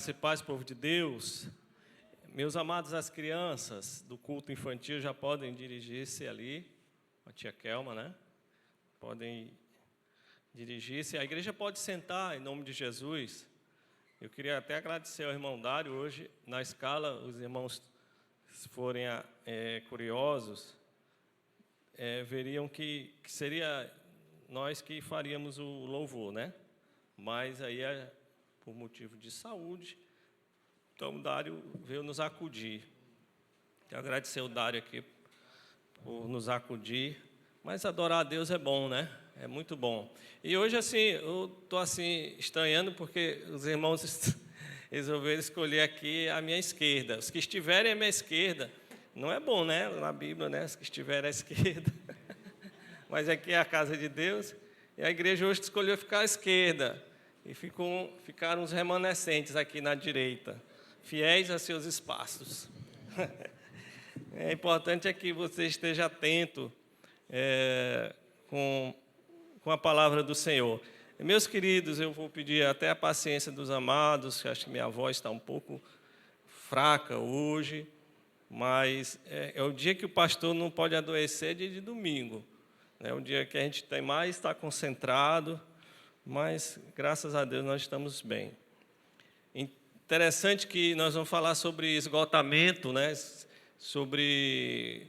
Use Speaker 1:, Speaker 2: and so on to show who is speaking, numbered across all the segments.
Speaker 1: Graça e paz, povo de Deus. Meus amados, as crianças do culto infantil já podem dirigir-se ali, a tia Kelma, né? Podem dirigir-se. A igreja pode sentar em nome de Jesus. Eu queria até agradecer ao irmão Dário. Hoje, na escala, os irmãos, se forem curiosos, veriam que seria nós que faríamos o louvor, né? Mas aí é por motivo de saúde. Então, o Dário veio nos acudir. Quero agradecer o Dário aqui por nos acudir. Mas adorar a Deus é bom, né? É muito bom. E hoje, assim, eu estou assim, estranhando porque os irmãos resolveram escolher aqui a minha esquerda. Os que estiverem à minha esquerda, não é bom, né? Na Bíblia, né? Os que estiverem à esquerda. Mas aqui é a casa de Deus. E a igreja hoje escolheu ficar à esquerda. E ficaram os remanescentes aqui na direita, fiéis a seus espaços. É importante que você esteja atento com a palavra do Senhor. Meus queridos, eu vou pedir até a paciência dos amados, que acho que minha voz está um pouco fraca hoje, mas é o dia que o pastor não pode adoecer, é dia de domingo. É o dia que a gente tem mais está concentrado, mas, graças a Deus, nós estamos bem. Interessante que nós vamos falar sobre esgotamento, né? Sobre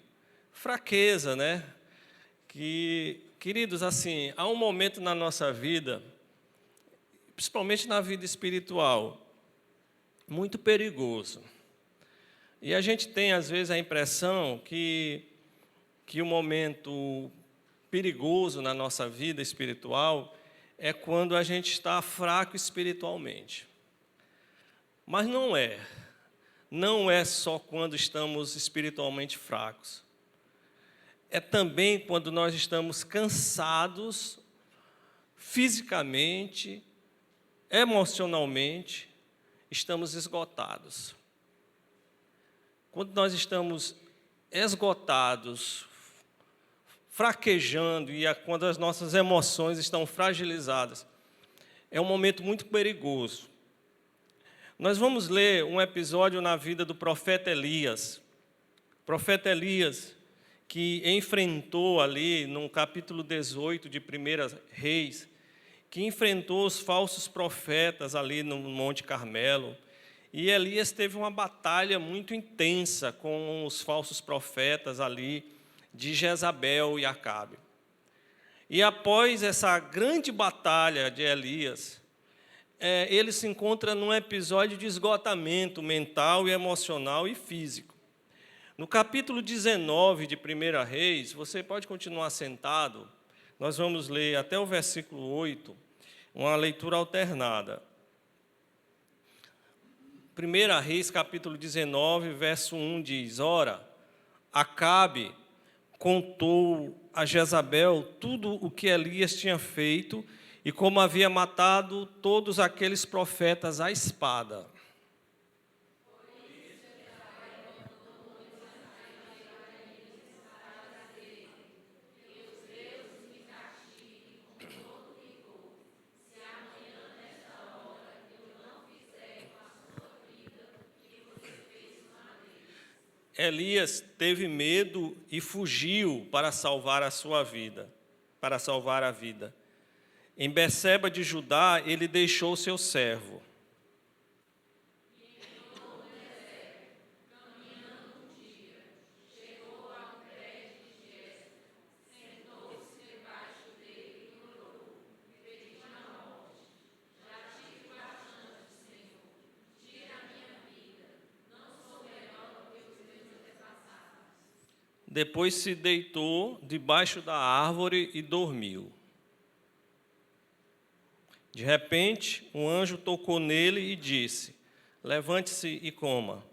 Speaker 1: fraqueza, né? Queridos, assim, há um momento na nossa vida, principalmente na vida espiritual, muito perigoso. E a gente tem, às vezes, a impressão que o momento perigoso na nossa vida espiritual é quando a gente está fraco espiritualmente. Mas não é. Não é só quando estamos espiritualmente fracos. É também quando nós estamos cansados, fisicamente, emocionalmente, estamos esgotados. Quando nós estamos esgotados, fraquejando e quando as nossas emoções estão fragilizadas, é um momento muito perigoso. Nós vamos ler um episódio na vida do profeta Elias. O profeta Elias, que enfrentou ali, no capítulo 18 de 1 Reis, que enfrentou os falsos profetas ali no Monte Carmelo. E Elias teve uma batalha muito intensa com os falsos profetas ali, de Jezabel e Acabe. E após essa grande batalha de Elias, ele se encontra num episódio de esgotamento mental e emocional e físico. No capítulo 19 de 1 Reis, você pode continuar sentado, nós vamos ler até o versículo 8, uma leitura alternada. 1 Reis, capítulo 19, verso 1 diz: Ora, Acabe contou a Jezabel tudo o que Elias tinha feito e como havia matado todos aqueles profetas à espada. Elias teve medo e fugiu para salvar a sua vida, para salvar a vida. Em Beceba de Judá, ele deixou seu servo. Depois se deitou debaixo da árvore e dormiu. De repente, um anjo tocou nele e disse: Levante-se e coma.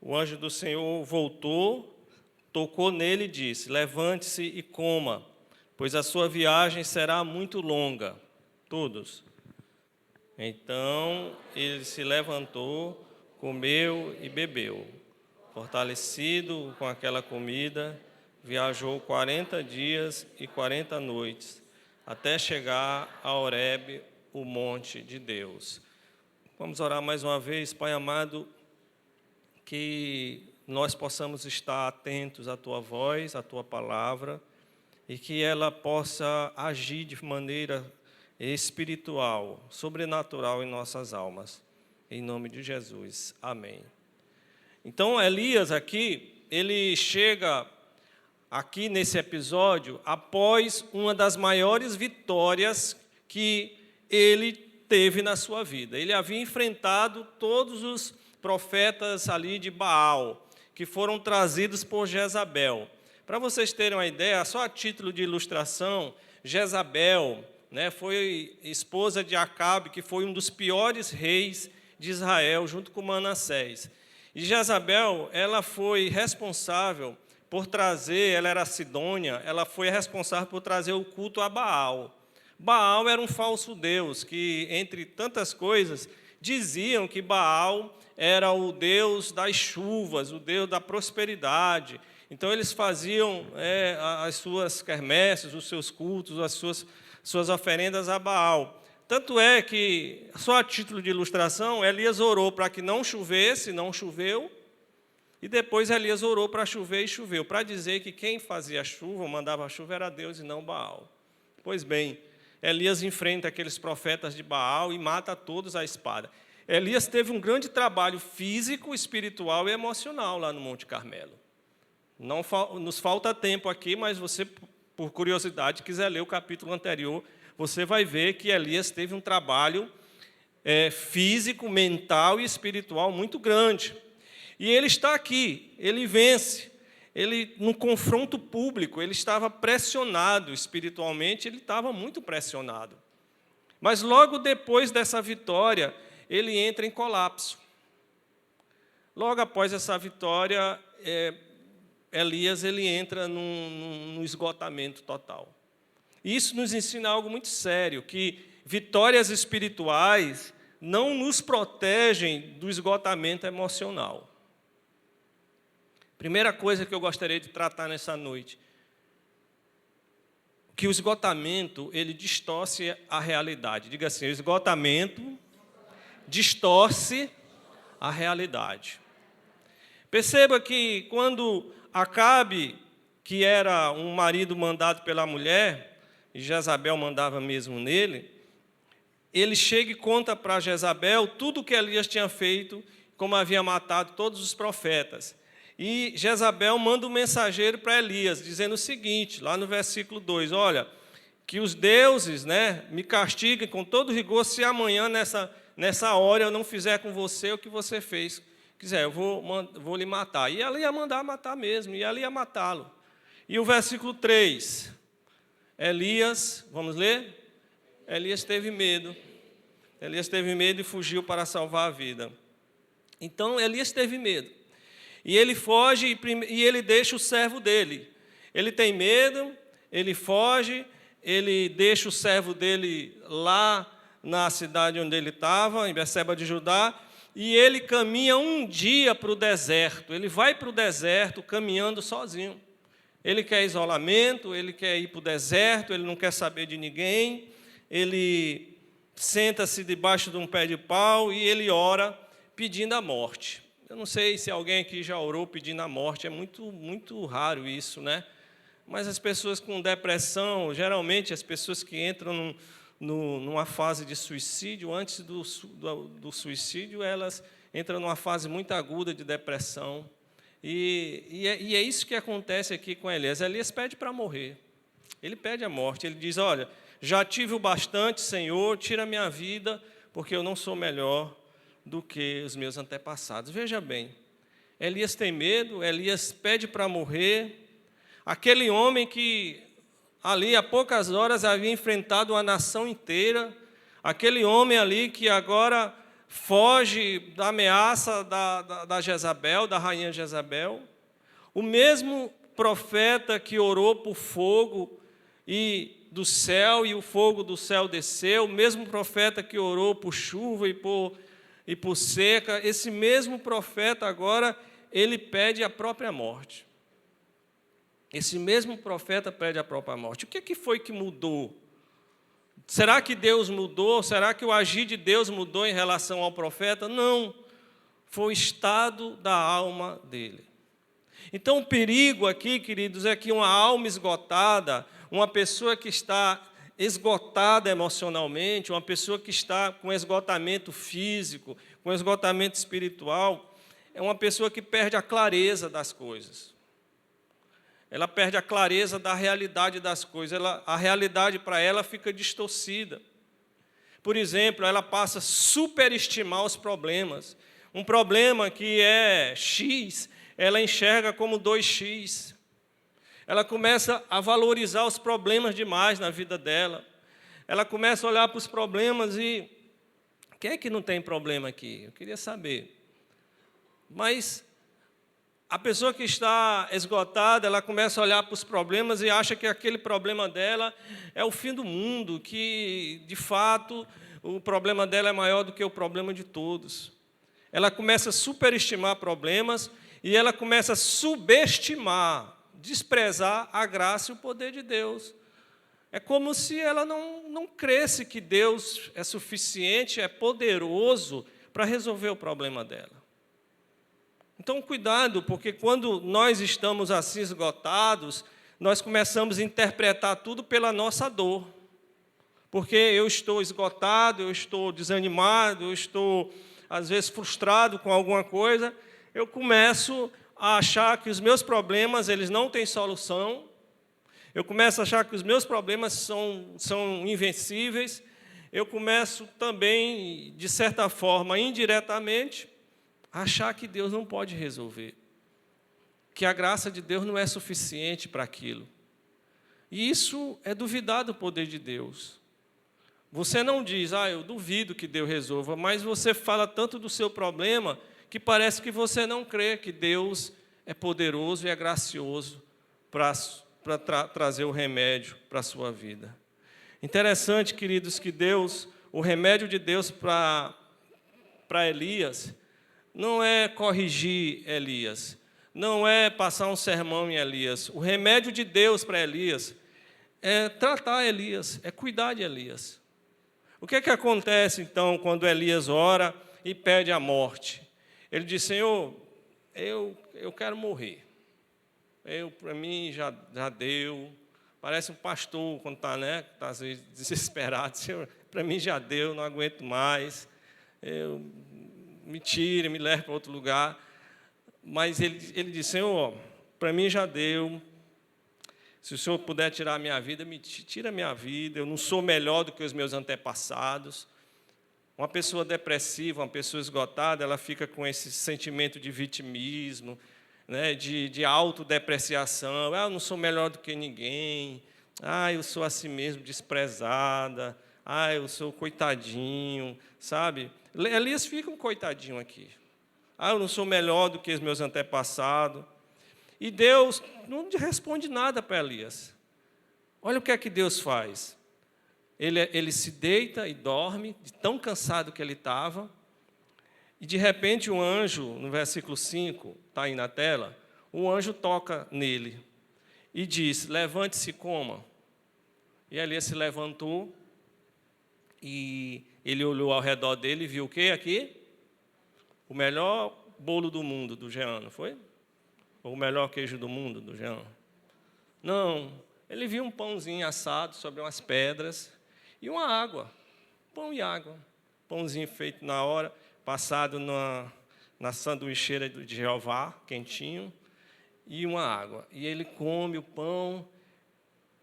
Speaker 1: O anjo do Senhor voltou, tocou nele e disse: Levante-se e coma, pois a sua viagem será muito longa. Todos. Então ele se levantou, comeu e bebeu. Fortalecido com aquela comida, viajou 40 dias e 40 noites, até chegar a Horebe, o monte de Deus. Vamos orar mais uma vez, Pai amado, que nós possamos estar atentos à Tua voz, à Tua palavra, e que ela possa agir de maneira espiritual, sobrenatural em nossas almas. Em nome de Jesus. Amém. Então, Elias aqui, ele chega aqui nesse episódio após uma das maiores vitórias que ele teve na sua vida. Ele havia enfrentado todos os profetas ali de Baal, que foram trazidos por Jezabel. Para vocês terem uma ideia, só a título de ilustração, Jezabel, foi esposa de Acabe, que foi um dos piores reis de Israel, junto com Manassés. E Jezabel, ela foi responsável por trazer, ela era sidônia, ela foi responsável por trazer o culto a Baal. Baal era um falso deus, que, entre tantas coisas, diziam que Baal era o deus das chuvas, o deus da prosperidade. Então, eles faziam as suas quermesses, os seus cultos, as suas oferendas a Baal. Tanto é que, só a título de ilustração, Elias orou para que não chovesse, não choveu, e depois Elias orou para chover e choveu, para dizer que quem fazia a chuva, mandava a chuva, era Deus e não Baal. Pois bem, Elias enfrenta aqueles profetas de Baal e mata todos à espada. Elias teve um grande trabalho físico, espiritual e emocional lá no Monte Carmelo. Não nos falta tempo aqui, mas você, por curiosidade, quiser ler o capítulo anterior, você vai ver que Elias teve um trabalho físico, mental e espiritual muito grande. E ele está aqui, ele vence. Ele, num confronto público, ele estava pressionado espiritualmente, ele estava muito pressionado. Mas logo depois dessa vitória, ele entra em colapso. Logo após essa vitória, Elias ele entra num esgotamento total. Isso nos ensina algo muito sério, que vitórias espirituais não nos protegem do esgotamento emocional. Primeira coisa que eu gostaria de tratar nessa noite, que o esgotamento, ele distorce a realidade. Diga assim, o esgotamento distorce a realidade. Perceba que quando Acabe, que era um marido mandado pela mulher, e Jezabel mandava mesmo nele, ele chega e conta para Jezabel tudo o que Elias tinha feito, como havia matado todos os profetas. E Jezabel manda um mensageiro para Elias, dizendo o seguinte, lá no versículo 2, olha, que os deuses me castiguem com todo rigor se amanhã, nessa hora, eu não fizer com você o que você fez. Quiser, eu vou lhe matar. E ela ia mandar matar mesmo, e ela ia matá-lo. E o versículo 3, Elias, vamos ler? Elias teve medo. Elias teve medo e fugiu para salvar a vida. Então, Elias teve medo. E ele foge e ele deixa o servo dele. Ele tem medo, ele foge, ele deixa o servo dele lá na cidade onde ele estava, em Berseba de Judá, e ele caminha um dia para o deserto. Ele vai para o deserto caminhando sozinho. Ele quer isolamento, ele quer ir para o deserto, ele não quer saber de ninguém, ele senta-se debaixo de um pé de pau e ele ora pedindo a morte. Eu não sei se alguém aqui já orou pedindo a morte, é muito, muito raro isso, Mas as pessoas com depressão, geralmente as pessoas que entram numa fase de suicídio, antes do suicídio, elas entram numa fase muito aguda de depressão. E é isso que acontece aqui com Elias. Elias pede para morrer. Ele pede a morte. Ele diz, olha, já tive o bastante, Senhor, tira a minha vida, porque eu não sou melhor do que os meus antepassados. Veja bem, Elias tem medo, Elias pede para morrer. Aquele homem que ali há poucas horas havia enfrentado uma nação inteira, aquele homem ali que agora foge da ameaça da Jezabel, da rainha Jezabel, o mesmo profeta que orou por fogo e do céu e o fogo do céu desceu, o mesmo profeta que orou por chuva e por seca, esse mesmo profeta agora, ele pede a própria morte. Esse mesmo profeta pede a própria morte. O que foi que mudou? Será que Deus mudou? Será que o agir de Deus mudou em relação ao profeta? Não. Foi o estado da alma dele. Então, o perigo aqui, queridos, é que uma alma esgotada, uma pessoa que está esgotada emocionalmente, uma pessoa que está com esgotamento físico, com esgotamento espiritual, é uma pessoa que perde a clareza das coisas. Ela perde a clareza da realidade das coisas. A realidade para ela fica distorcida. Por exemplo, ela passa a superestimar os problemas. Um problema que é X, ela enxerga como 2x. Ela começa a valorizar os problemas demais na vida dela. Ela começa a olhar para os problemas e... Quem é que não tem problema aqui? Eu queria saber. Mas a pessoa que está esgotada, ela começa a olhar para os problemas e acha que aquele problema dela é o fim do mundo, que, de fato, o problema dela é maior do que o problema de todos. Ela começa a superestimar problemas e ela começa a subestimar, desprezar a graça e o poder de Deus. É como se ela não cresce que Deus é suficiente, é poderoso para resolver o problema dela. Então, cuidado, porque quando nós estamos assim esgotados, nós começamos a interpretar tudo pela nossa dor. Porque eu estou esgotado, eu estou desanimado, eu estou, às vezes, frustrado com alguma coisa, eu começo a achar que os meus problemas eles não têm solução, eu começo a achar que os meus problemas são invencíveis, eu começo também, de certa forma, indiretamente, achar que Deus não pode resolver, que a graça de Deus não é suficiente para aquilo. E isso é duvidar do poder de Deus. Você não diz, eu duvido que Deus resolva, mas você fala tanto do seu problema que parece que você não crê que Deus é poderoso e é gracioso para trazer o remédio para a sua vida. Interessante, queridos, que o remédio de Deus para Elias, não é corrigir Elias, não é passar um sermão em Elias. O remédio de Deus para Elias é tratar Elias, é cuidar de Elias. O que acontece, então, quando Elias ora e pede a morte? Ele diz, Senhor, eu quero morrer. Para mim, já deu. Parece um pastor, quando está, tá, às vezes, desesperado. Senhor, para mim já deu, não aguento mais. Me tire, me leve para outro lugar. Mas ele disse, Senhor, para mim já deu. Se o Senhor puder tirar a minha vida, tira a minha vida. Eu não sou melhor do que os meus antepassados. Uma pessoa depressiva, uma pessoa esgotada, ela fica com esse sentimento de vitimismo, de autodepreciação. Eu não sou melhor do que ninguém. Eu sou assim mesmo, desprezada. Eu sou coitadinho, sabe? Elias fica um coitadinho aqui. Eu não sou melhor do que os meus antepassados. E Deus não responde nada para Elias. Olha o que é que Deus faz. Ele se deita e dorme, de tão cansado que ele estava, e de repente um anjo, no versículo 5, está aí na tela, o anjo toca nele e diz, levante-se e coma. E Elias se levantou e ele olhou ao redor dele e viu o que aqui? O melhor bolo do mundo, do Jean, não foi? Ou o melhor queijo do mundo, do Jean? Não, ele viu um pãozinho assado sobre umas pedras e uma água, pão e água. Pãozinho feito na hora, passado na sanduicheira de Jeová, quentinho, e uma água. E ele come o pão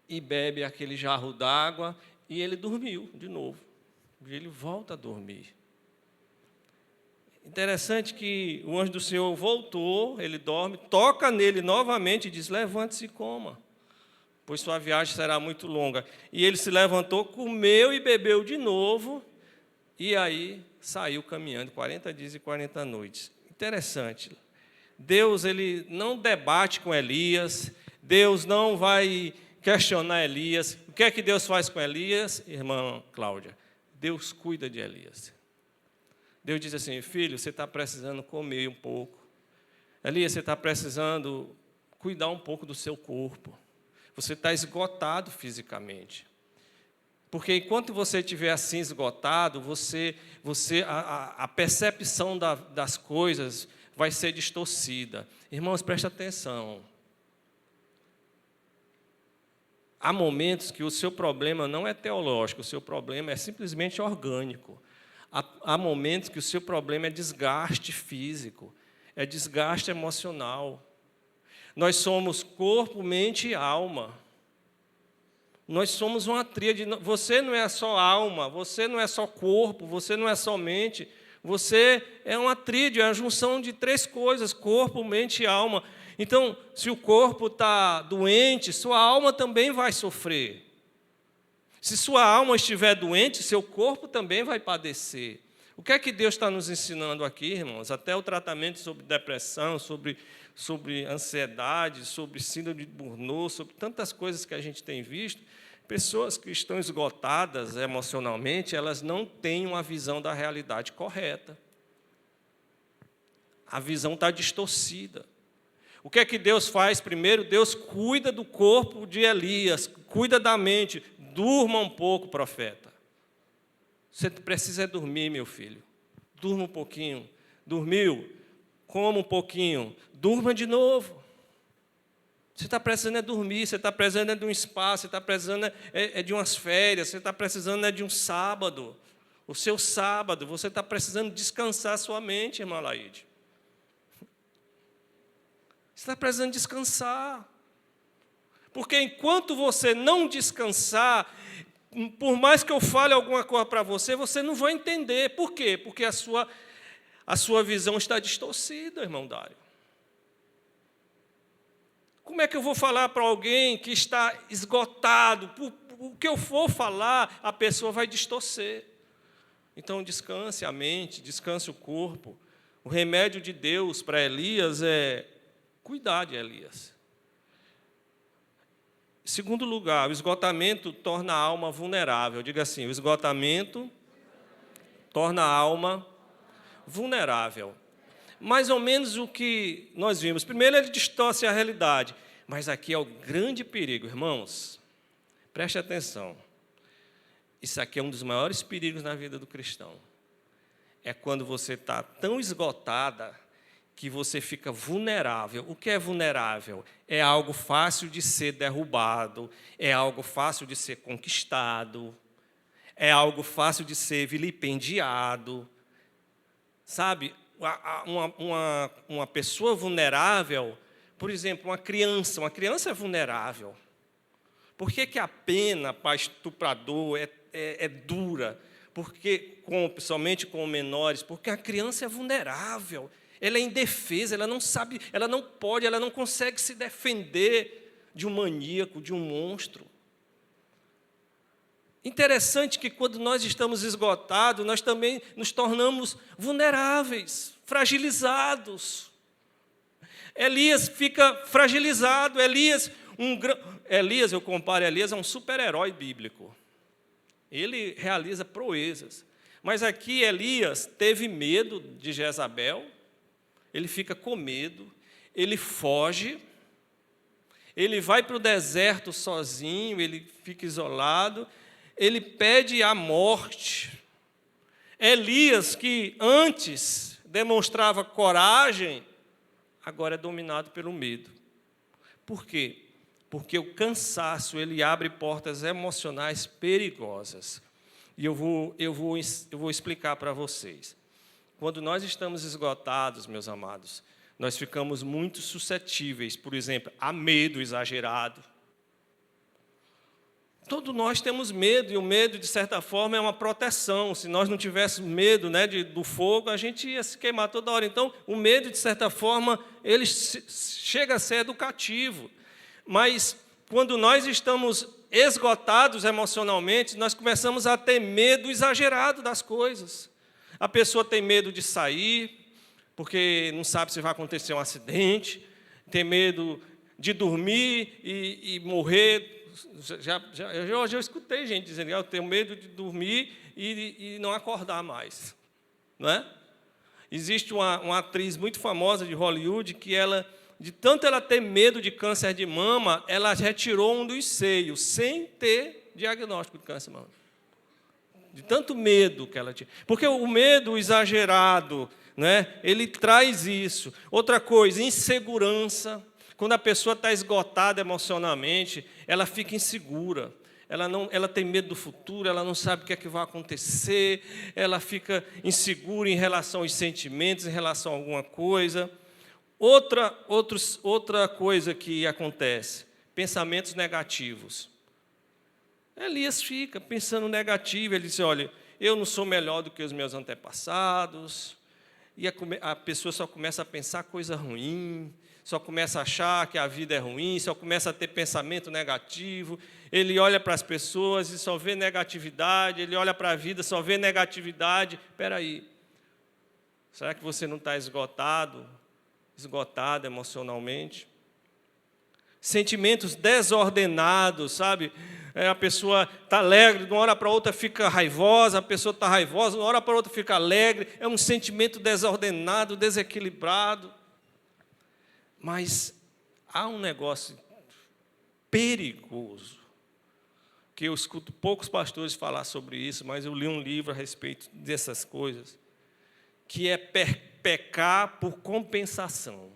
Speaker 1: e bebe aquele jarro d'água e ele dormiu de novo. E ele volta a dormir. Interessante que o anjo do Senhor voltou, ele dorme, toca nele novamente e diz, levante-se e coma, pois sua viagem será muito longa. E ele se levantou, comeu e bebeu de novo, e aí saiu caminhando 40 dias e 40 noites. Interessante. Deus ele não debate com Elias, Deus não vai questionar Elias. O que é que Deus faz com Elias, irmã Cláudia? Deus cuida de Elias. Deus diz assim, filho, você está precisando comer um pouco. Elias, você está precisando cuidar um pouco do seu corpo. Você está esgotado fisicamente. Porque enquanto você estiver assim esgotado, a percepção das coisas vai ser distorcida. Irmãos, preste atenção. Há momentos que o seu problema não é teológico, o seu problema é simplesmente orgânico. Há momentos que o seu problema é desgaste físico, é desgaste emocional. Nós somos corpo, mente e alma. Nós somos uma tríade. Você não é só alma, você não é só corpo, você não é só mente. Você é uma tríade, é a junção de 3 coisas, corpo, mente e alma. Então, se o corpo está doente, sua alma também vai sofrer. Se sua alma estiver doente, seu corpo também vai padecer. O que é que Deus está nos ensinando aqui, irmãos? Até o tratamento sobre depressão, sobre ansiedade, sobre síndrome de Burnout, sobre tantas coisas que a gente tem visto, pessoas que estão esgotadas emocionalmente, elas não têm uma visão da realidade correta. A visão está distorcida. O que é que Deus faz? Primeiro, Deus cuida do corpo de Elias, cuida da mente. Durma um pouco, profeta. Você precisa dormir, meu filho. Durma um pouquinho. Dormiu? Coma um pouquinho. Durma de novo. Você está precisando dormir, você está precisando de um espaço, você está precisando de umas férias, você está precisando de um sábado. O seu sábado, você está precisando descansar sua mente, irmã Laide. Você está precisando descansar. Porque enquanto você não descansar, por mais que eu fale alguma coisa para você, você não vai entender. Por quê? Porque a sua visão está distorcida, irmão Dário. Como é que eu vou falar para alguém que está esgotado? O que eu for falar, a pessoa vai distorcer. Então, descanse a mente, descanse o corpo. O remédio de Deus para Elias é cuidar de Elias. Em segundo lugar, o esgotamento torna a alma vulnerável. Diga assim, o esgotamento torna a alma vulnerável. Mais ou menos o que nós vimos. Primeiro, ele distorce a realidade. Mas aqui é o grande perigo, irmãos. Preste atenção. Isso aqui é um dos maiores perigos na vida do cristão. É quando você está tão esgotada que você fica vulnerável. O que é vulnerável? É algo fácil de ser derrubado, é algo fácil de ser conquistado, é algo fácil de ser vilipendiado. Sabe, uma pessoa vulnerável, por exemplo, uma criança é vulnerável. Por que a pena para estuprador é dura? Principalmente com menores, porque a criança é vulnerável. Ela é indefesa, ela não sabe, ela não pode, ela não consegue se defender de um maníaco, de um monstro. Interessante que quando nós estamos esgotados, nós também nos tornamos vulneráveis, fragilizados. Elias fica fragilizado. Elias, eu comparo Elias a um super-herói bíblico. Ele realiza proezas. Mas aqui Elias teve medo de Jezabel. Ele fica com medo, ele foge, ele vai para o deserto sozinho, ele fica isolado, ele pede a morte. Elias, que antes demonstrava coragem, agora é dominado pelo medo. Por quê? Porque o cansaço, ele abre portas emocionais perigosas. E eu vou explicar para vocês. Quando nós estamos esgotados, meus amados, nós ficamos muito suscetíveis, por exemplo, a medo exagerado. Todos nós temos medo, e o medo, de certa forma, é uma proteção. Se nós não tivéssemos medo, do fogo, a gente ia se queimar toda hora. Então, o medo, de certa forma, ele chega a ser educativo. Mas, quando nós estamos esgotados emocionalmente, nós começamos a ter medo exagerado das coisas. A pessoa tem medo de sair, porque não sabe se vai acontecer um acidente, tem medo de dormir e morrer Eu já escutei gente dizendo que eu tenho medo de dormir e não acordar mais. Não é? Existe uma atriz muito famosa de Hollywood que ela, de tanto ela ter medo de câncer de mama, ela retirou um dos seios, sem ter diagnóstico de câncer de mama. De tanto medo que ela tinha. Porque o medo exagerado, né, ele traz isso. Outra coisa, insegurança. Quando a pessoa está esgotada emocionalmente, ela fica insegura. Ela tem medo do futuro, ela não sabe o que é que vai acontecer, ela fica insegura em relação aos sentimentos, em relação a alguma coisa. Outra coisa que acontece, pensamentos negativos. Elias fica pensando negativo, ele diz, olha, eu não sou melhor do que os meus antepassados, e a pessoa só começa a pensar coisa ruim, só começa a achar que a vida é ruim, só começa a ter pensamento negativo, ele olha para as pessoas e só vê negatividade, ele olha para a vida e só vê negatividade. Espera aí, será que você não está esgotado emocionalmente? Sentimentos desordenados, sabe? A pessoa está alegre, de uma hora para outra fica raivosa, a pessoa está raivosa, de uma hora para outra fica alegre, é um sentimento desordenado, desequilibrado. Mas há um negócio perigoso, que eu escuto poucos pastores falar sobre isso, mas eu li um livro a respeito dessas coisas, que é pecar por compensação.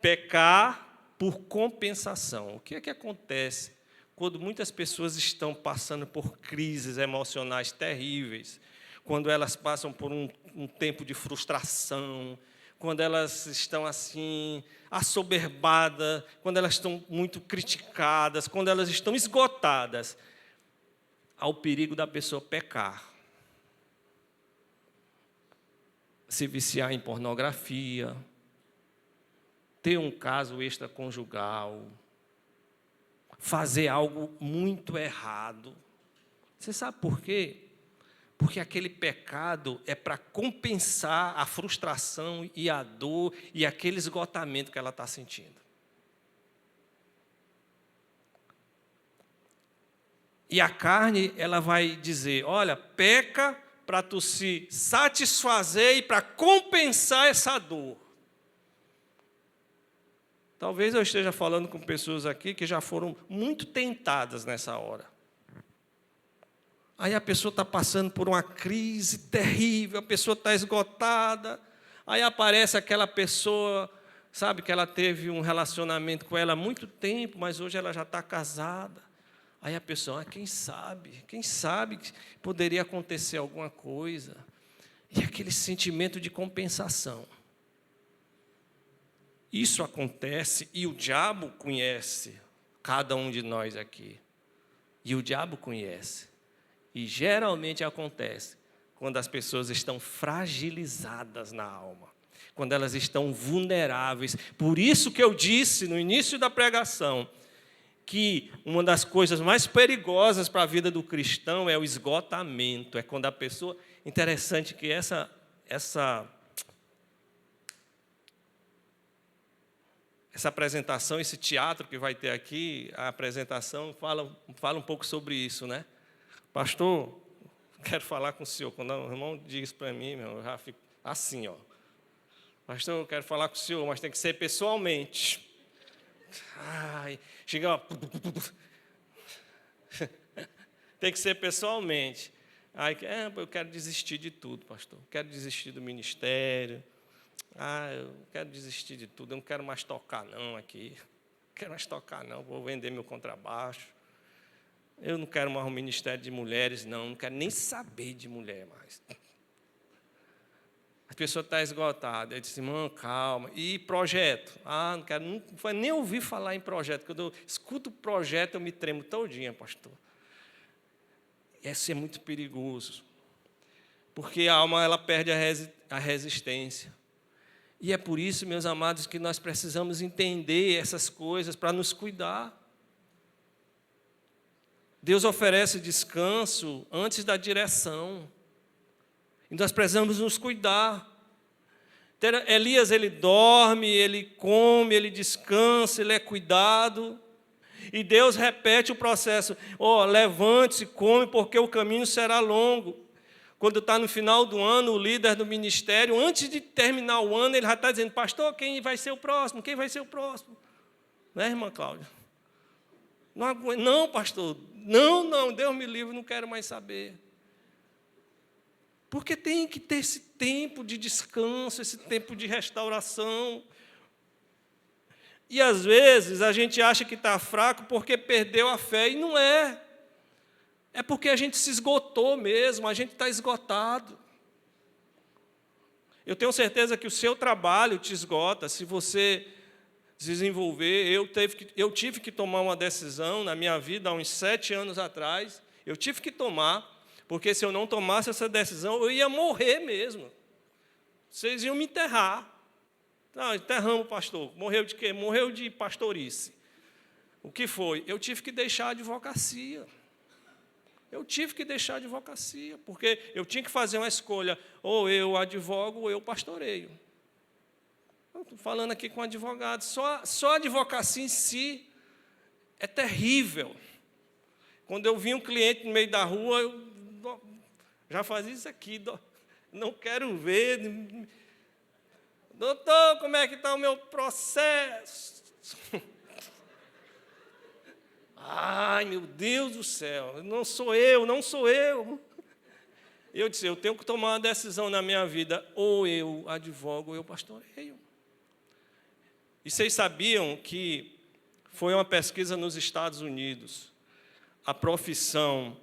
Speaker 1: Pecar por compensação. O que é que acontece quando muitas pessoas estão passando por crises emocionais terríveis, quando elas passam por um tempo de frustração, quando elas estão assim, assoberbadas, quando elas estão muito criticadas, quando elas estão esgotadas, há o perigo da pessoa pecar. Se viciar em pornografia, ter um caso extraconjugal, fazer algo muito errado. Você sabe por quê? Porque aquele pecado é para compensar a frustração e a dor e aquele esgotamento que ela está sentindo. E a carne, ela vai dizer, olha, peca para tu se satisfazer e para compensar essa dor. Talvez eu esteja falando com pessoas aqui que já foram muito tentadas nessa hora. Aí a pessoa está passando por uma crise terrível, a pessoa está esgotada, aí aparece aquela pessoa, sabe, que ela teve um relacionamento com ela há muito tempo, mas hoje ela já está casada. Aí a pessoa, quem sabe que poderia acontecer alguma coisa. E aquele sentimento de compensação. Isso acontece e o diabo conhece cada um de nós aqui. E o diabo conhece. E geralmente acontece quando as pessoas estão fragilizadas na alma, quando elas estão vulneráveis. Por isso que eu disse no início da pregação que uma das coisas mais perigosas para a vida do cristão é o esgotamento. É quando a pessoa... Interessante que essa apresentação, esse teatro que vai ter aqui, a apresentação fala um pouco sobre isso, né? Pastor, quero falar com o senhor. Quando o irmão diz para mim, eu já fico assim, ó. Pastor, eu quero falar com o senhor, mas tem que ser pessoalmente. Ai, chega, ó. Tem que ser pessoalmente. Aí, eu quero desistir de tudo, pastor. Quero desistir do ministério. Eu quero desistir de tudo. Eu não quero mais tocar, não, aqui. Não quero mais tocar, não. Vou vender meu contrabaixo. Eu não quero mais um ministério de mulheres, não quero nem saber de mulher mais. A pessoa está esgotada, eu disse, irmão, calma. E projeto? Não quero, não foi nem ouvir falar em projeto. Quando eu escuto projeto, eu me tremo todinha, pastor. Isso é muito perigoso, porque a alma ela perde a resistência. E é por isso, meus amados, que nós precisamos entender essas coisas para nos cuidar. Deus oferece descanso antes da direção. E nós precisamos nos cuidar. Elias, ele dorme, ele come, ele descansa, ele é cuidado. E Deus repete o processo. Levante-se, come, porque o caminho será longo. Quando está no final do ano, o líder do ministério, antes de terminar o ano, ele já está dizendo, pastor, quem vai ser o próximo? Quem vai ser o próximo? Né, irmã Cláudia? Não, pastor, não, Deus me livre, não quero mais saber. Porque tem que ter esse tempo de descanso, esse tempo de restauração. E, às vezes, a gente acha que está fraco porque perdeu a fé, e não é. É porque a gente se esgotou mesmo, a gente está esgotado. Eu tenho certeza que o seu trabalho te esgota, se você desenvolver. Eu tive que tomar uma decisão na minha vida, há uns 7 anos atrás, eu tive que tomar, porque se eu não tomasse essa decisão, eu ia morrer mesmo. Vocês iam me enterrar. Não, enterramos o pastor. Morreu de quê? Morreu de pastorice. O que foi? Eu tive que deixar a advocacia. Porque eu tinha que fazer uma escolha, ou eu advogo, ou eu pastoreio. Estou falando aqui com advogado. Só a advocacia em si é terrível. Quando eu vi um cliente no meio da rua, eu já fazia isso aqui. Não quero ver. Doutor, como é que está o meu processo? Ai, meu Deus do céu, não sou eu. Eu disse, eu tenho que tomar uma decisão na minha vida, ou eu advogo, ou eu pastoreio. E vocês sabiam que foi uma pesquisa nos Estados Unidos, a profissão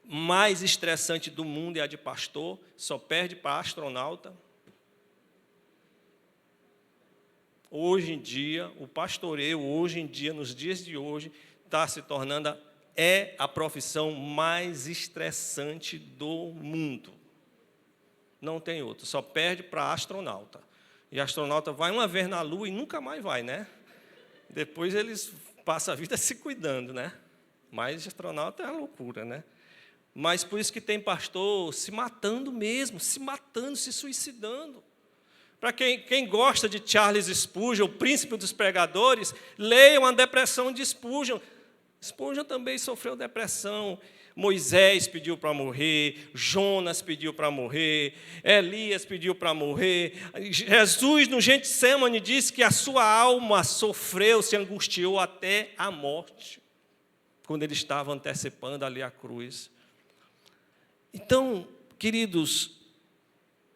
Speaker 1: mais estressante do mundo é a de pastor, só perde para astronauta. Hoje em dia, o pastoreio, nos dias de hoje, está se tornando a profissão mais estressante do mundo. Não tem outro, só perde para astronauta. E astronauta vai uma vez na Lua e nunca mais vai, né? Depois eles passam a vida se cuidando, né? Mas astronauta é uma loucura, né? Mas por isso que tem pastor se matando mesmo, se suicidando. Para quem gosta de Charles Spurgeon, o príncipe dos pregadores, leiam a depressão de Spurgeon. Spurgeon também sofreu depressão. Moisés pediu para morrer, Jonas pediu para morrer, Elias pediu para morrer. Jesus, no Getsêmani, disse que a sua alma sofreu, se angustiou até a morte, quando ele estava antecipando ali a cruz. Então, queridos,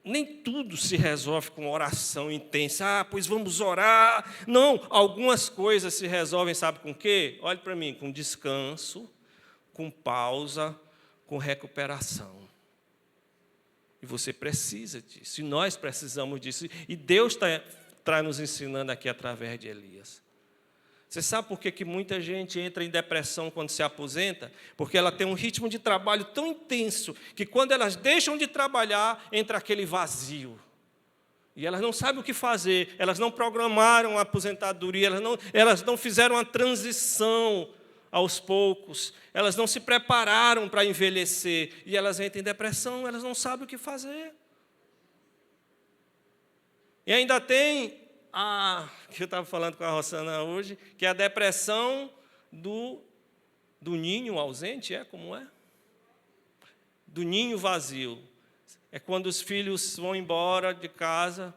Speaker 1: nem tudo se resolve com oração intensa. Pois vamos orar. Não, algumas coisas se resolvem, sabe com o quê? Olhe para mim, com descanso, com pausa, com recuperação. E você precisa disso, e nós precisamos disso. E Deus está nos ensinando aqui através de Elias. Você sabe por que muita gente entra em depressão quando se aposenta? Porque ela tem um ritmo de trabalho tão intenso que quando elas deixam de trabalhar, entra aquele vazio. E elas não sabem o que fazer, elas não programaram a aposentadoria, elas não fizeram a transição aos poucos, elas não se prepararam para envelhecer, e elas entram em depressão, elas não sabem o que fazer. E ainda tem que eu estava falando com a Rosana hoje, que é a depressão do ninho ausente, como é? Do ninho vazio. É quando os filhos vão embora de casa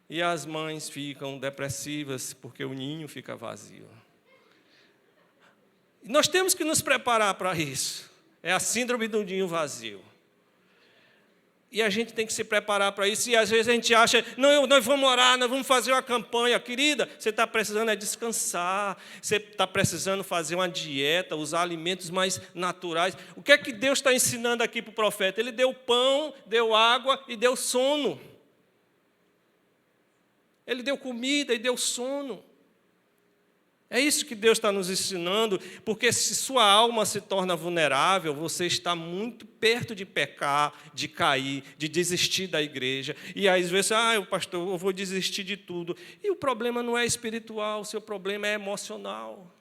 Speaker 1: e as mães ficam depressivas porque o ninho fica vazio. Nós temos que nos preparar para isso. É a síndrome do ninho vazio. E a gente tem que se preparar para isso. E às vezes a gente acha, não, nós vamos orar, nós vamos fazer uma campanha. Querida, você está precisando descansar, você está precisando fazer uma dieta, usar alimentos mais naturais. O que é que Deus está ensinando aqui para o profeta? Ele deu pão, deu água e deu sono. Ele deu comida e deu sono. É isso que Deus está nos ensinando, porque se sua alma se torna vulnerável, você está muito perto de pecar, de cair, de desistir da igreja. E às vezes, pastor, eu vou desistir de tudo. E o problema não é espiritual, o seu problema é emocional.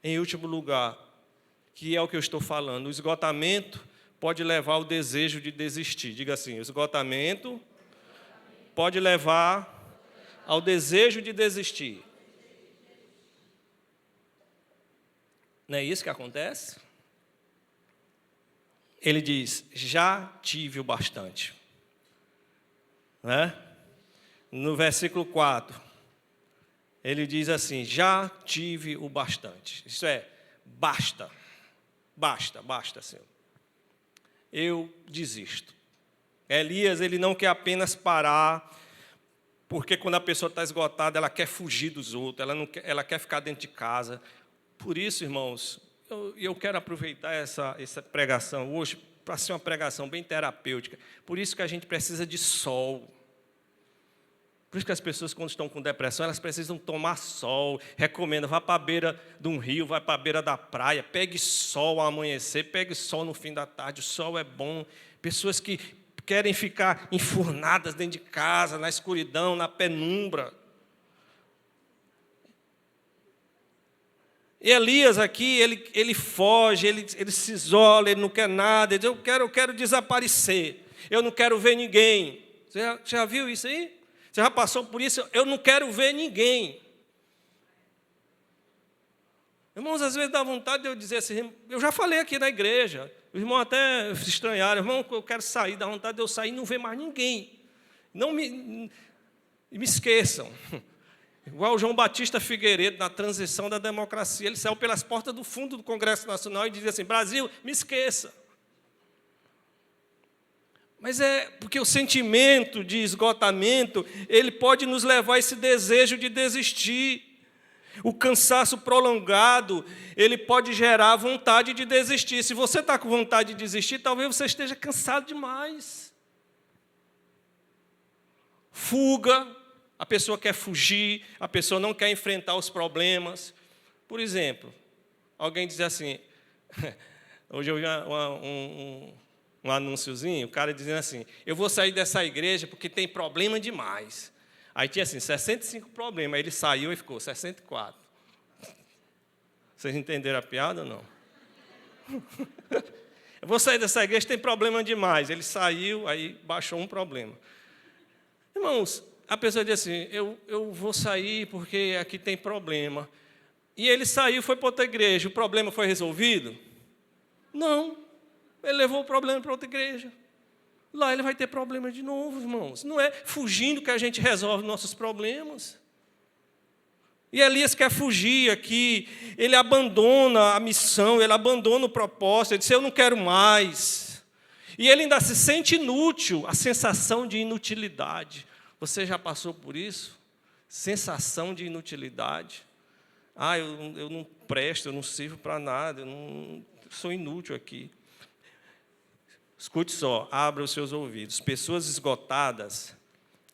Speaker 1: Em último lugar, que é o que eu estou falando, o esgotamento pode levar ao desejo de desistir. Diga assim, o esgotamento pode levar ao desejo de desistir. Não é isso que acontece? Ele diz, já tive o bastante. Né? No versículo 4, ele diz assim, já tive o bastante. Isso é, basta, Senhor. Eu desisto. Elias, ele não quer apenas parar, porque quando a pessoa está esgotada, ela quer fugir dos outros, ela quer ficar dentro de casa. Por isso, irmãos, eu quero aproveitar essa pregação hoje para ser uma pregação bem terapêutica. Por isso que a gente precisa de sol. Por isso que as pessoas, quando estão com depressão, elas precisam tomar sol. Recomendo, vá para a beira de um rio, vá para a beira da praia, pegue sol ao amanhecer, pegue sol no fim da tarde, o sol é bom. Pessoas que querem ficar enfurnadas dentro de casa, na escuridão, na penumbra. E Elias aqui, ele foge, ele se isola, ele não quer nada, ele diz, eu quero desaparecer, eu não quero ver ninguém. Você já viu isso aí? Você já passou por isso? Eu não quero ver ninguém. Irmãos, às vezes dá vontade de eu dizer assim, eu já falei aqui na igreja, os irmãos até se estranharam, irmão, eu quero sair, dá vontade de eu sair e não ver mais ninguém. Não me esqueçam. Igual o João Batista Figueiredo, na transição da democracia, ele saiu pelas portas do fundo do Congresso Nacional e dizia assim, Brasil, me esqueça. Mas é porque o sentimento de esgotamento, ele pode nos levar a esse desejo de desistir. O cansaço prolongado, ele pode gerar vontade de desistir. Se você está com vontade de desistir, talvez você esteja cansado demais. Fuga, a pessoa quer fugir, a pessoa não quer enfrentar os problemas. Por exemplo, alguém diz assim, hoje eu vi um anúnciozinho, o cara dizendo assim, eu vou sair dessa igreja porque tem problema demais. Aí tinha assim, 65 problemas, aí ele saiu e ficou 64. Vocês entenderam a piada ou não? Eu vou sair dessa igreja, tem problema demais. Ele saiu, aí baixou um problema. Irmãos, a pessoa diz assim, eu vou sair porque aqui tem problema. E ele saiu e foi para outra igreja. O problema foi resolvido? Não. Ele levou o problema para outra igreja. Lá ele vai ter problema de novo, irmãos. Não é fugindo que a gente resolve nossos problemas. E Elias quer fugir aqui. Ele abandona a missão, ele abandona o propósito. Ele diz, eu não quero mais. E ele ainda se sente inútil, a sensação de inutilidade. Você já passou por isso? Sensação de inutilidade. Eu não presto, eu não sirvo para nada, eu sou inútil aqui. Escute só, abra os seus ouvidos. Pessoas esgotadas,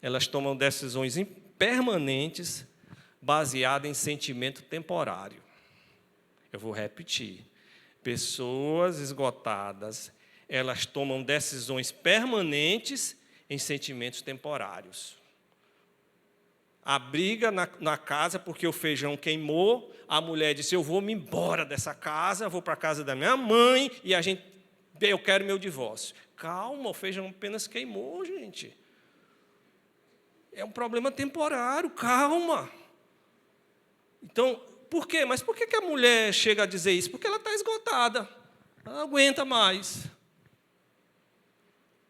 Speaker 1: elas tomam decisões permanentes baseadas em sentimento temporário. Eu vou repetir. Pessoas esgotadas, elas tomam decisões permanentes em sentimentos temporários. A briga na casa porque o feijão queimou, a mulher disse, eu vou me embora dessa casa, vou para a casa da minha mãe e eu quero meu divórcio. Calma, o feijão apenas queimou, gente. É um problema temporário, calma. Então, por quê? Mas por que a mulher chega a dizer isso? Porque ela está esgotada, ela não aguenta mais.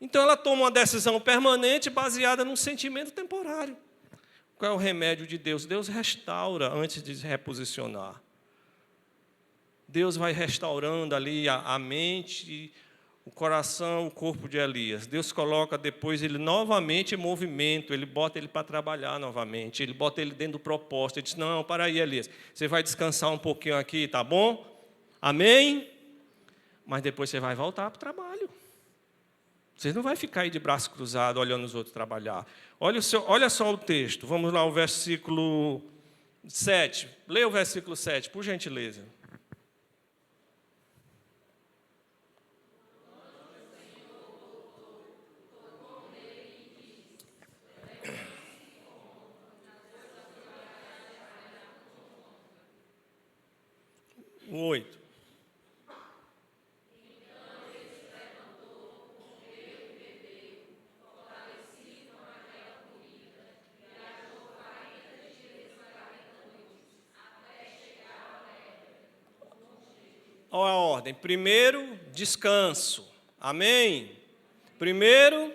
Speaker 1: Então, ela toma uma decisão permanente baseada num sentimento temporário. Qual é o remédio de Deus? Deus restaura antes de reposicionar. Deus vai restaurando ali a mente, o coração, o corpo de Elias. Deus coloca depois ele novamente em movimento, ele bota ele para trabalhar novamente, ele bota ele dentro do propósito. Ele diz, não, para aí, Elias, você vai descansar um pouquinho aqui, tá bom? Amém? Mas depois você vai voltar para o trabalho. Você não vai ficar aí de braço cruzado olhando os outros trabalhar. Olha só o texto. Vamos lá, o versículo 7. Leia o versículo 7, por gentileza. O 8. olha a ordem. Primeiro, descanso. Amém? Primeiro,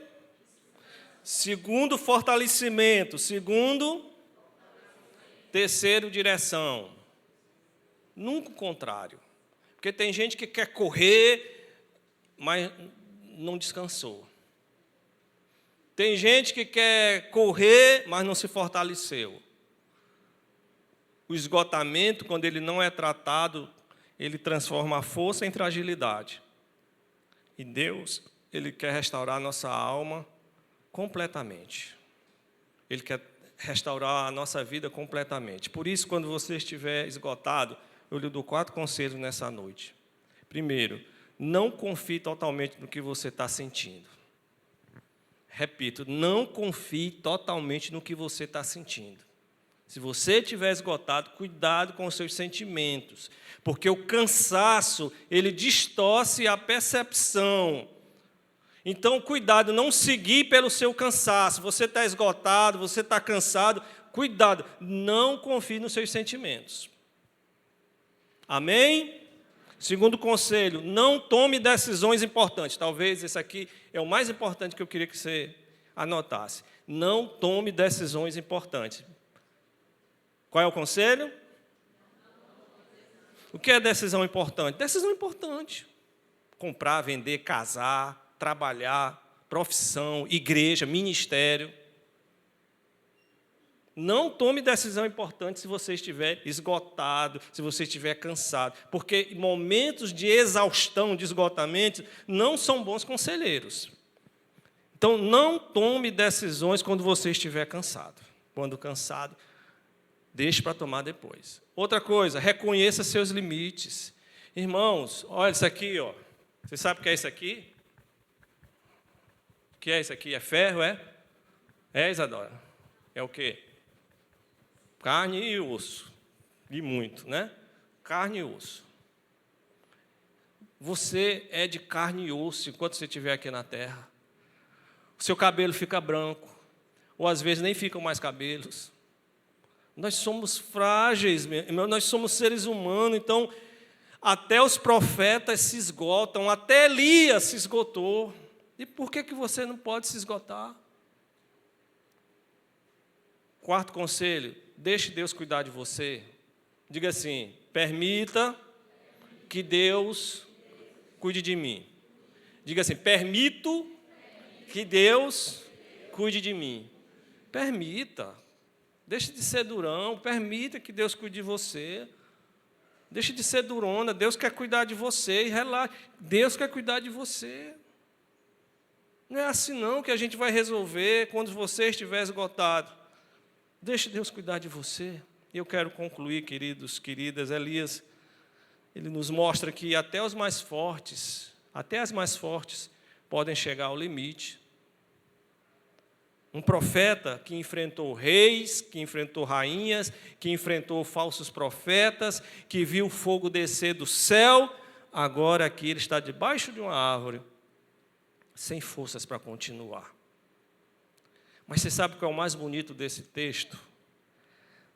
Speaker 1: segundo, fortalecimento. Segundo, terceiro, direção. Nunca o contrário. Porque tem gente que quer correr, mas não descansou. Tem gente que quer correr, mas não se fortaleceu. O esgotamento, quando ele não é tratado, ele transforma a força em fragilidade. E Deus, Ele quer restaurar a nossa alma completamente. Ele quer restaurar a nossa vida completamente. Por isso, quando você estiver esgotado, eu lhe dou 4 conselhos nessa noite. Primeiro, não confie totalmente no que você está sentindo. Repito, não confie totalmente no que você está sentindo. Se você estiver esgotado, cuidado com os seus sentimentos, porque o cansaço, ele distorce a percepção. Então, cuidado, não seguir pelo seu cansaço. Você está esgotado, você está cansado, cuidado, não confie nos seus sentimentos. Amém? Segundo conselho, não tome decisões importantes. Talvez esse aqui é o mais importante que eu queria que você anotasse. Não tome decisões importantes. Qual é o conselho? O que é decisão importante? Decisão importante. Comprar, vender, casar, trabalhar, profissão, igreja, ministério. Não tome decisão importante se você estiver esgotado, se você estiver cansado. Porque momentos de exaustão, de esgotamento, não são bons conselheiros. Então, não tome decisões quando você estiver cansado. Quando cansado, deixe para tomar depois. Outra coisa, reconheça seus limites. Irmãos, olha isso aqui, ó. Você sabe o que é isso aqui? O que é isso aqui? É ferro, é? É, Isadora? É o quê? Carne e osso. E muito, né? Carne e osso. Você é de carne e osso enquanto você estiver aqui na terra. O seu cabelo fica branco. Ou às vezes nem ficam mais cabelos. Nós somos frágeis, nós somos seres humanos, então até os profetas se esgotam, até Elias se esgotou. E por que você não pode se esgotar? 4º conselho, deixe Deus cuidar de você. Diga assim, permita que Deus cuide de mim. Diga assim, permito que Deus cuide de mim. Permita. Deixe de ser durão, permita que Deus cuide de você. Deixe de ser durona, Deus quer cuidar de você. E relaxe, Deus quer cuidar de você. Não é assim não que a gente vai resolver quando você estiver esgotado. Deixe Deus cuidar de você. E eu quero concluir, queridos, queridas, Elias, ele nos mostra que até as mais fortes podem chegar ao limite. Um profeta que enfrentou reis, que enfrentou rainhas, que enfrentou falsos profetas, que viu o fogo descer do céu, agora aqui ele está debaixo de uma árvore, sem forças para continuar. Mas você sabe qual é o mais bonito desse texto?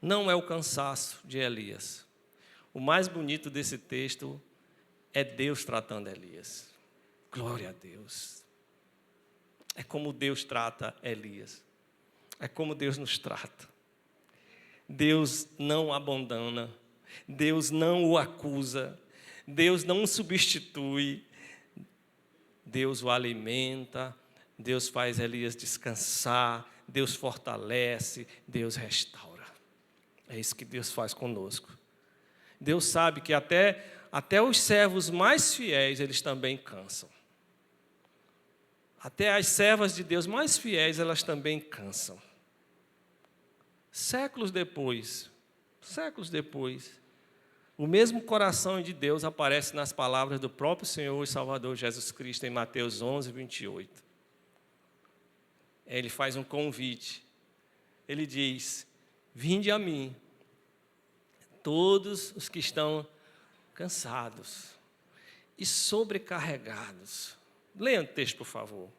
Speaker 1: Não é o cansaço de Elias. O mais bonito desse texto é Deus tratando Elias. Glória a Deus. É como Deus trata Elias. É como Deus nos trata. Deus não o abandona. Deus não o acusa. Deus não o substitui. Deus o alimenta. Deus faz Elias descansar. Deus fortalece. Deus restaura. É isso que Deus faz conosco. Deus sabe que até os servos mais fiéis, eles também cansam. Até as servas de Deus mais fiéis, elas também cansam. Séculos depois, o mesmo coração de Deus aparece nas palavras do próprio Senhor e Salvador Jesus Cristo em Mateus 11, 28. Ele faz um convite. Ele diz, vinde a mim, todos os que estão cansados e sobrecarregados. Leia o texto, por favor.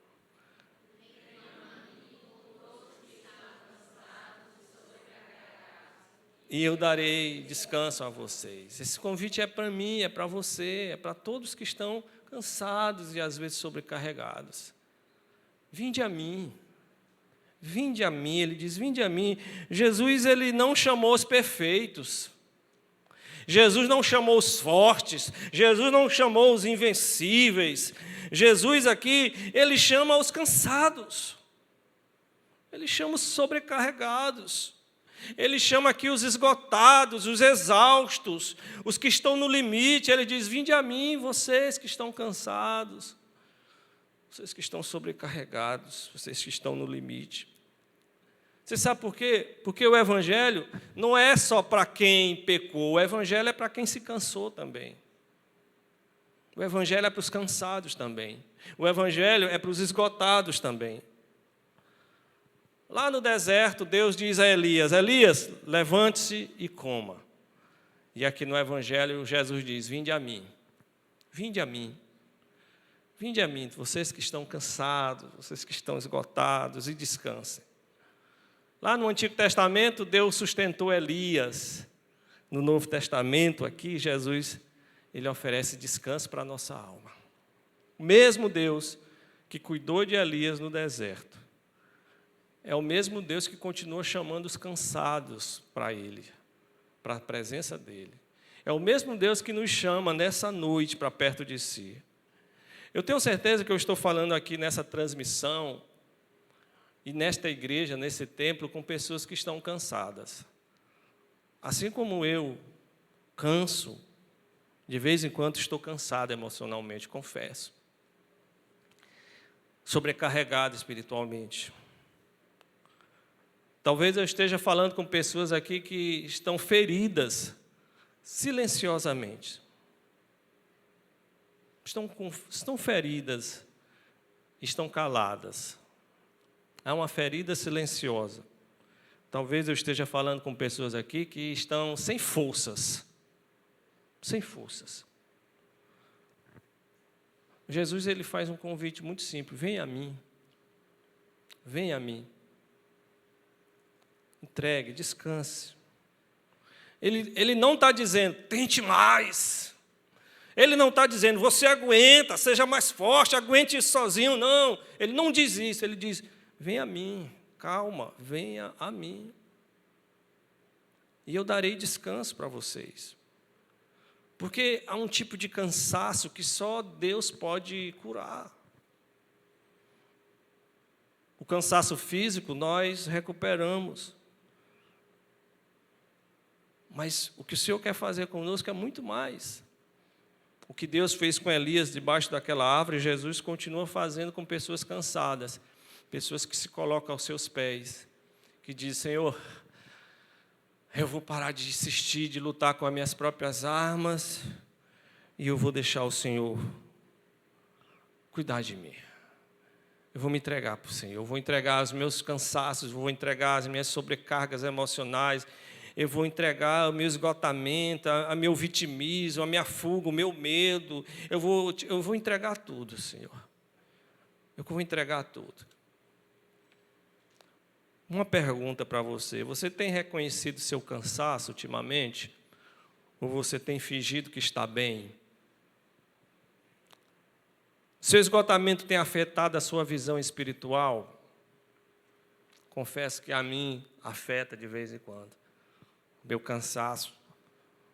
Speaker 1: e eu darei descanso a vocês. Esse convite é para mim, é para você, é para todos que estão cansados e às vezes sobrecarregados. Vinde a mim. Vinde a mim, ele diz, vinde a mim. Jesus, ele não chamou os perfeitos. Jesus não chamou os fortes. Jesus não chamou os invencíveis. Jesus aqui, ele chama os cansados. Ele chama os sobrecarregados. Ele chama aqui os esgotados, os exaustos, os que estão no limite. Ele diz, vinde a mim, vocês que estão cansados, vocês que estão sobrecarregados, vocês que estão no limite. Você sabe por quê? Porque o Evangelho não é só para quem pecou, o Evangelho é para quem se cansou também. O Evangelho é para os cansados também. O Evangelho é para os esgotados também. Lá no deserto, Deus diz a Elias, Elias, levante-se e coma. E aqui no Evangelho, Jesus diz, vinde a mim, vinde a mim. Vinde a mim, vocês que estão cansados, vocês que estão esgotados, e descansem. Lá no Antigo Testamento, Deus sustentou Elias. No Novo Testamento, aqui, Jesus, ele oferece descanso para a nossa alma. O mesmo Deus que cuidou de Elias no deserto, é o mesmo Deus que continua chamando os cansados para Ele, para a presença dEle. É o mesmo Deus que nos chama nessa noite para perto de si. Eu tenho certeza que eu estou falando aqui nessa transmissão e nesta igreja, nesse templo, com pessoas que estão cansadas. Assim como eu canso, de vez em quando estou cansado emocionalmente, confesso. Sobrecarregado espiritualmente. Talvez eu esteja falando com pessoas aqui que estão feridas silenciosamente. Estão feridas, estão caladas. Há uma ferida silenciosa. Talvez eu esteja falando com pessoas aqui que estão sem forças. Sem forças. Jesus, ele faz um convite muito simples. Venha a mim. Venha a mim. Entregue, descanse. Ele não está dizendo, tente mais. Ele não está dizendo, você aguenta, seja mais forte, aguente isso sozinho. Não, ele não diz isso. Ele diz, venha a mim, calma, venha a mim. E eu darei descanso para vocês. Porque há um tipo de cansaço que só Deus pode curar. O cansaço físico nós recuperamos. Mas o que o Senhor quer fazer conosco é muito mais. O que Deus fez com Elias debaixo daquela árvore, Jesus continua fazendo com pessoas cansadas. Pessoas que se colocam aos seus pés, que dizem, Senhor, eu vou parar de insistir, de lutar com as minhas próprias armas, e eu vou deixar o Senhor cuidar de mim. Eu vou me entregar para o Senhor, eu vou entregar os meus cansaços, vou entregar as minhas sobrecargas emocionais, eu vou entregar o meu esgotamento, a meu vitimismo, a minha fuga, o meu medo. Eu vou entregar tudo, Senhor. Eu vou entregar tudo. Uma pergunta para você. Você tem reconhecido seu cansaço ultimamente? Ou você tem fingido que está bem? Seu esgotamento tem afetado a sua visão espiritual? Confesso que a mim afeta de vez em quando. Meu cansaço,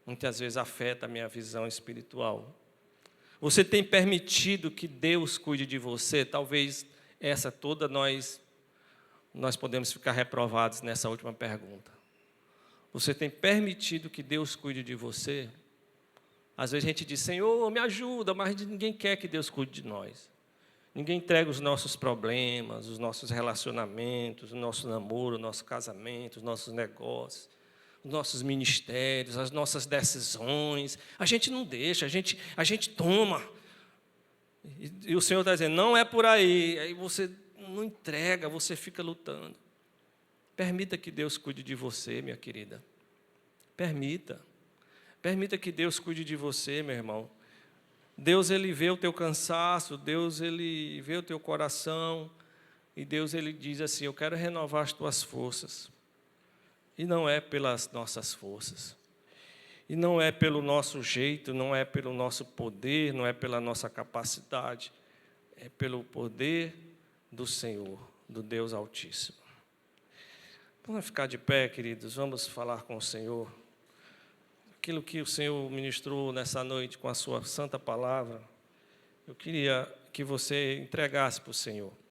Speaker 1: muitas vezes, afeta a minha visão espiritual. Você tem permitido que Deus cuide de você? Talvez essa toda nós podemos ficar reprovados nessa última pergunta. Você tem permitido que Deus cuide de você? Às vezes a gente diz, Senhor, me ajuda, mas ninguém quer que Deus cuide de nós. Ninguém entrega os nossos problemas, os nossos relacionamentos, o nosso namoro, o nosso casamento, os nossos negócios, os nossos ministérios, as nossas decisões. A gente não deixa, a gente toma. E o Senhor está dizendo, não é por aí. Aí você não entrega, você fica lutando. Permita que Deus cuide de você, minha querida. Permita. Permita que Deus cuide de você, meu irmão. Deus, ele vê o teu cansaço, Deus, ele vê o teu coração, e Deus, ele diz assim, eu quero renovar as tuas forças. E não é pelas nossas forças. E não é pelo nosso jeito, não é pelo nosso poder, não é pela nossa capacidade. É pelo poder do Senhor, do Deus Altíssimo. Vamos ficar de pé, queridos, vamos falar com o Senhor. Aquilo que o Senhor ministrou nessa noite com a sua santa palavra, eu queria que você entregasse para o Senhor.